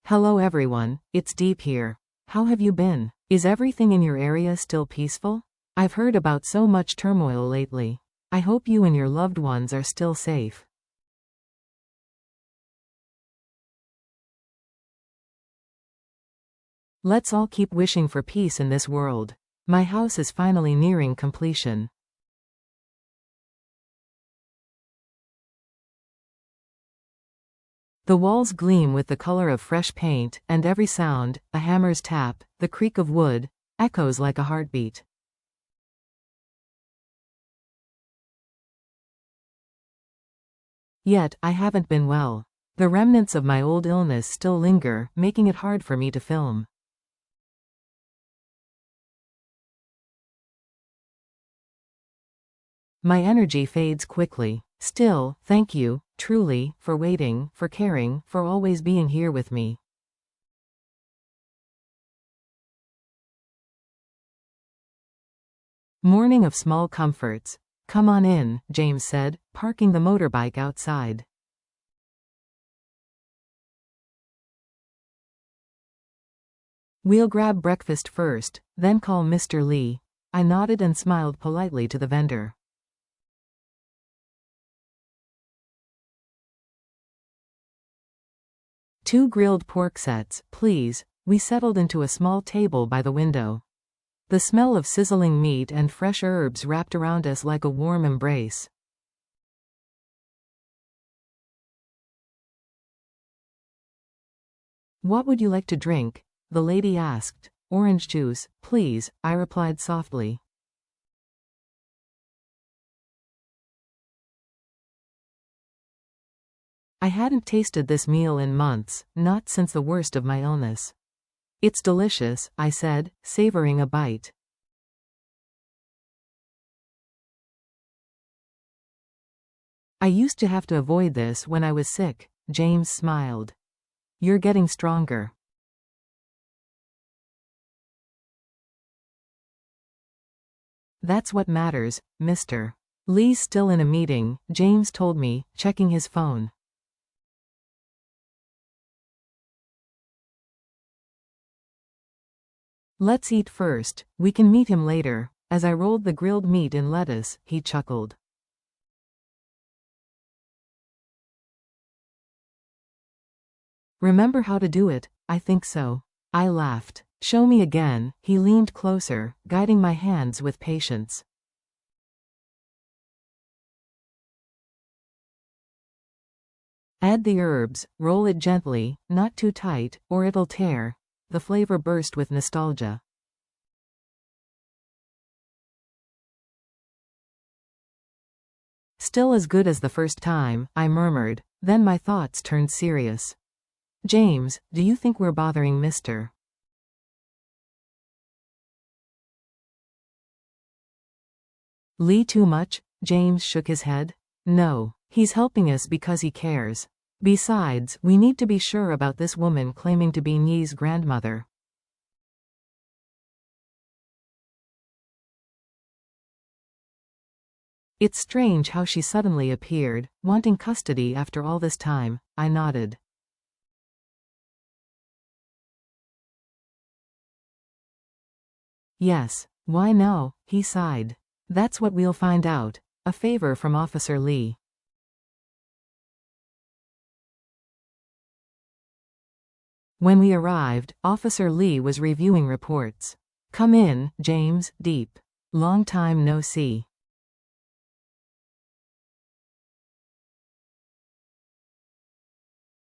Hello everyone, it's Deep here. How have you been? Is everything in your area still peaceful? I've heard about so much turmoil lately. I hope you and your loved ones are still safe. Let's all keep wishing for peace in this world. My house is finally nearing completion. The walls gleam with the color of fresh paint, and every sound, a hammer's tap, the creak of wood, echoes like a heartbeat. Yet, I haven't been well. The remnants of my old illness still linger, making it hard for me to film. My energy fades quickly. Still, thank you, truly, for waiting, for caring, for always being here with me. Morning of small comforts. Come on in, James said, parking the motorbike outside. We'll grab breakfast first, then call Mr. Lee. I nodded and smiled politely to the vendor. Two grilled pork sets, please. We settled into a small table by the window. The smell of sizzling meat and fresh herbs wrapped around us like a warm embrace. What would you like to drink? The lady asked. Orange juice, please, I replied softly. I hadn't tasted this meal in months, not since the worst of my illness. It's delicious, I said, savoring a bite. I used to have to avoid this when I was sick, James smiled. You're getting stronger. That's what matters, Mr. Lee's still in a meeting, James told me, checking his phone. Let's eat first, we can meet him later. As I rolled the grilled meat in lettuce, he chuckled. Remember how to do it? I think so. I laughed. Show me again. He leaned closer, guiding my hands with patience. Add the herbs, roll it gently, not too tight, or it'll tear. The flavor burst with nostalgia. Still as good as the first time, I murmured. Then my thoughts turned serious. James, do you think we're bothering Mr. Lee too much? James shook his head. No, he's helping us because he cares. Besides, we need to be sure about this woman claiming to be Nee's grandmother. It's strange how she suddenly appeared, wanting custody after all this time. I nodded. Yes, why no? He sighed. That's what we'll find out. A favor from Officer Lee. When we arrived, Officer Lee was reviewing reports. Come in, James, Deep. Long time no see.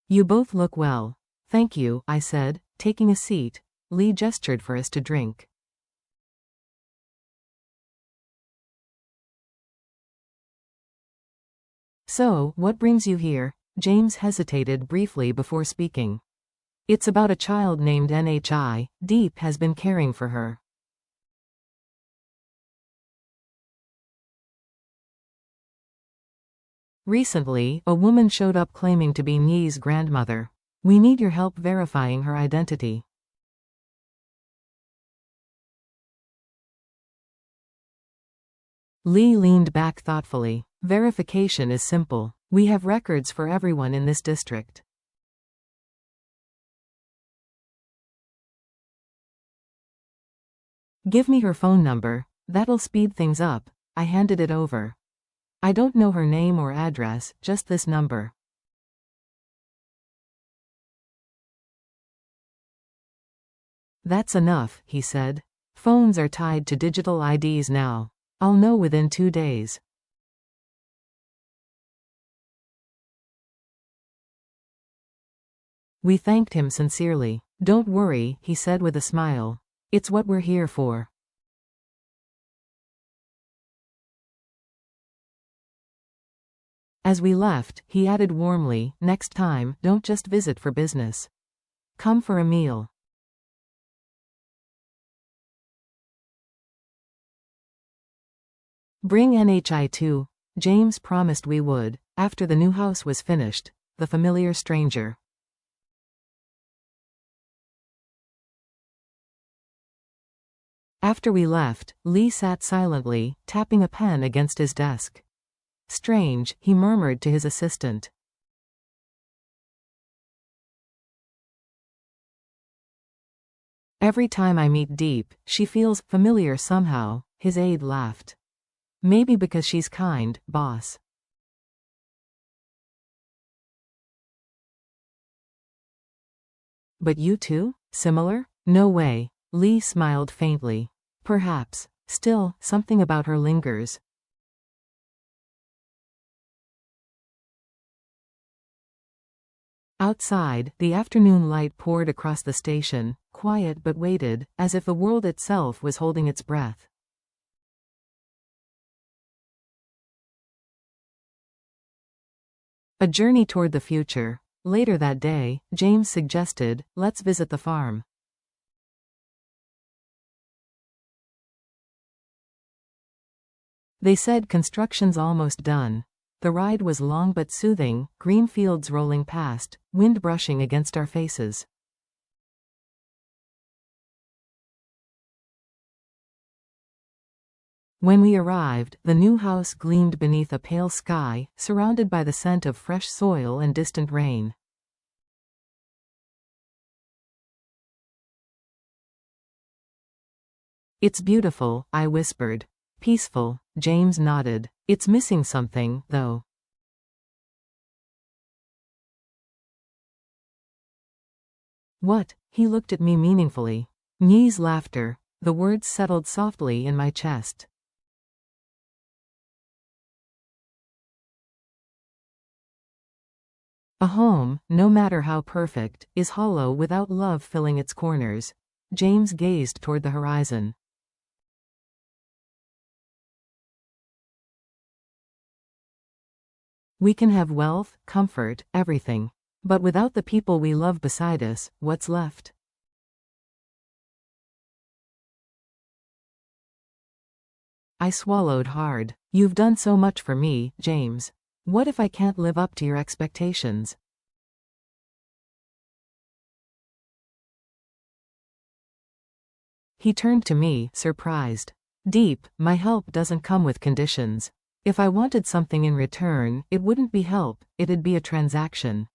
You both look well. Thank you, I said, taking a seat. Lee gestured for us to drink. So, what brings you here? James hesitated briefly before speaking. It's about a child named Nhi. Deep has been caring for her. Recently, a woman showed up claiming to be Nee's grandmother. We need your help verifying her identity. Lee leaned back thoughtfully. Verification is simple. We have records for everyone in this district. Give me her phone number, that'll speed things up. I handed it over. I don't know her name or address, just this number. That's enough, he said. Phones are tied to digital IDs now. I'll know within 2 days. We thanked him sincerely. Don't worry, he said with a smile. It's what we're here for. As we left, he added warmly, next time, don't just visit for business. Come for a meal. Bring NHI too. James promised we would, after the new house was finished. The familiar stranger. After we left, Lee sat silently, tapping a pen against his desk. Strange, he murmured to his assistant. Every time I meet Deep, she feels familiar somehow, his aide laughed. Maybe because she's kind, boss. But you too? Similar? No way. Lee smiled faintly. Perhaps. Still, something about her lingers. Outside, the afternoon light poured across the station, quiet but weighted, as if the world itself was holding its breath. A journey toward the future. Later that day, James suggested, let's visit the farm. They said construction's almost done. The ride was long but soothing, green fields rolling past, wind brushing against our faces. When we arrived, the new house gleamed beneath a pale sky, surrounded by the scent of fresh soil and distant rain. It's beautiful, I whispered. Peaceful, James nodded. It's missing something, though. What? He looked at me meaningfully. Nye's laughter. The words settled softly in my chest. A home, no matter how perfect, is hollow without love filling its corners. James gazed toward the horizon. We can have wealth, comfort, everything. But without the people we love beside us, what's left? I swallowed hard. You've done so much for me, James. What if I can't live up to your expectations? He turned to me, surprised. Deep, my help doesn't come with conditions. If I wanted something in return, it wouldn't be help, it'd be a transaction.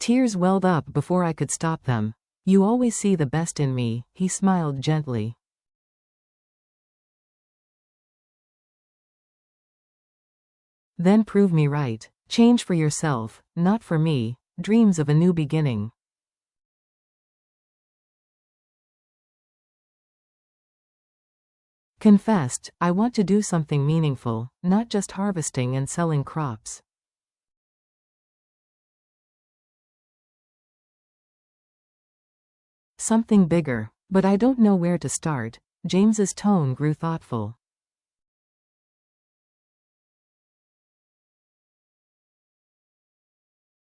Tears welled up before I could stop them. You always see the best in me, he smiled gently. Then prove me right. Change for yourself, not for me. Dreams of a new beginning. Confessed, I want to do something meaningful, not just harvesting and selling crops. Something bigger. But I don't know where to start. James's tone grew thoughtful.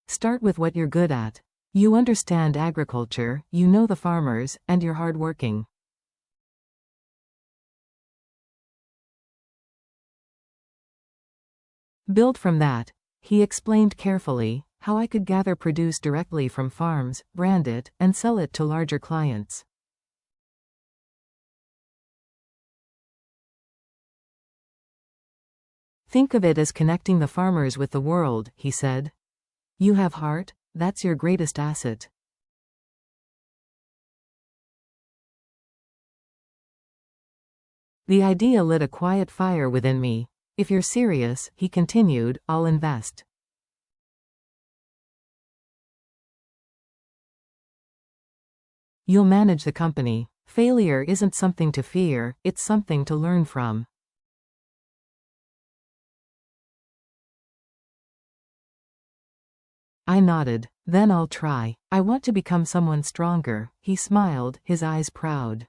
Start with what you're good at. You understand agriculture, you know the farmers, and you're hardworking. Build from that. He explained carefully how I could gather produce directly from farms, brand it, and sell it to larger clients. Think of it as connecting the farmers with the world, he said. You have heart, that's your greatest asset. The idea lit a quiet fire within me. If you're serious, he continued, I'll invest. You'll manage the company. Failure isn't something to fear, it's something to learn from. I nodded. Then I'll try. I want to become someone stronger. He smiled, his eyes proud.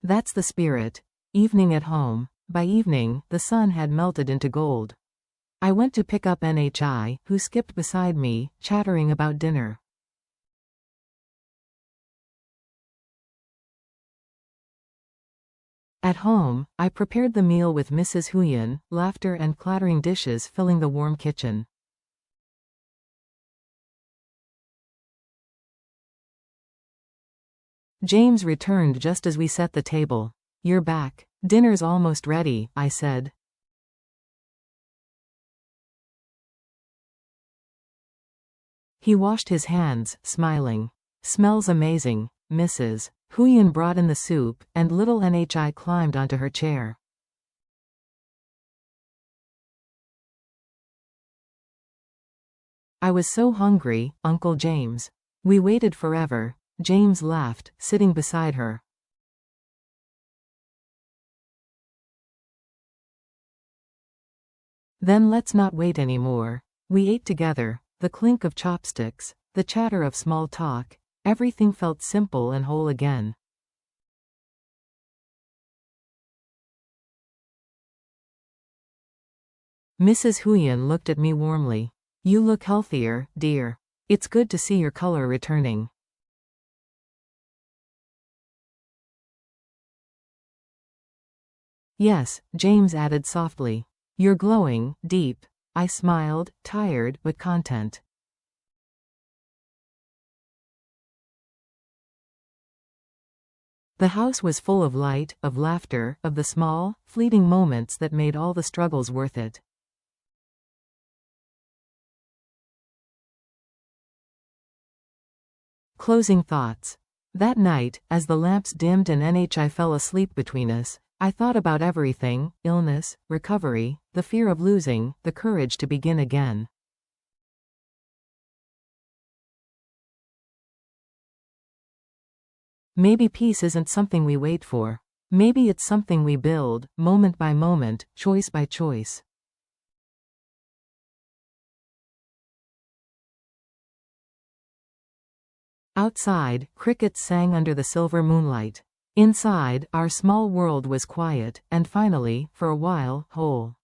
That's the spirit. Evening at home. By evening, the sun had melted into gold. I went to pick up NHI, who skipped beside me, chattering about dinner. At home, I prepared the meal with Mrs. Quynh, laughter and clattering dishes filling the warm kitchen. James returned just as we set the table. You're back. Dinner's almost ready, I said. He washed his hands, smiling. Smells amazing, Mrs. Quynh brought in the soup, and little NHI climbed onto her chair. I was so hungry, Uncle James. We waited forever. James laughed, sitting beside her. Then let's not wait anymore. We ate together, the clink of chopsticks, the chatter of small talk, everything felt simple and whole again. Mrs. Quynh looked at me warmly. You look healthier, dear. It's good to see your color returning. Yes, James added softly. You're glowing, deep. I smiled, tired but content. The house was full of light, of laughter, of the small, fleeting moments that made all the struggles worth it. Closing thoughts. That night, as the lamps dimmed and NHI fell asleep between us, I thought about everything: illness, recovery, the fear of losing, the courage to begin again. Maybe peace isn't something we wait for. Maybe it's something we build, moment by moment, choice by choice. Outside, crickets sang under the silver moonlight. Inside, our small world was quiet, and finally, for a while, whole.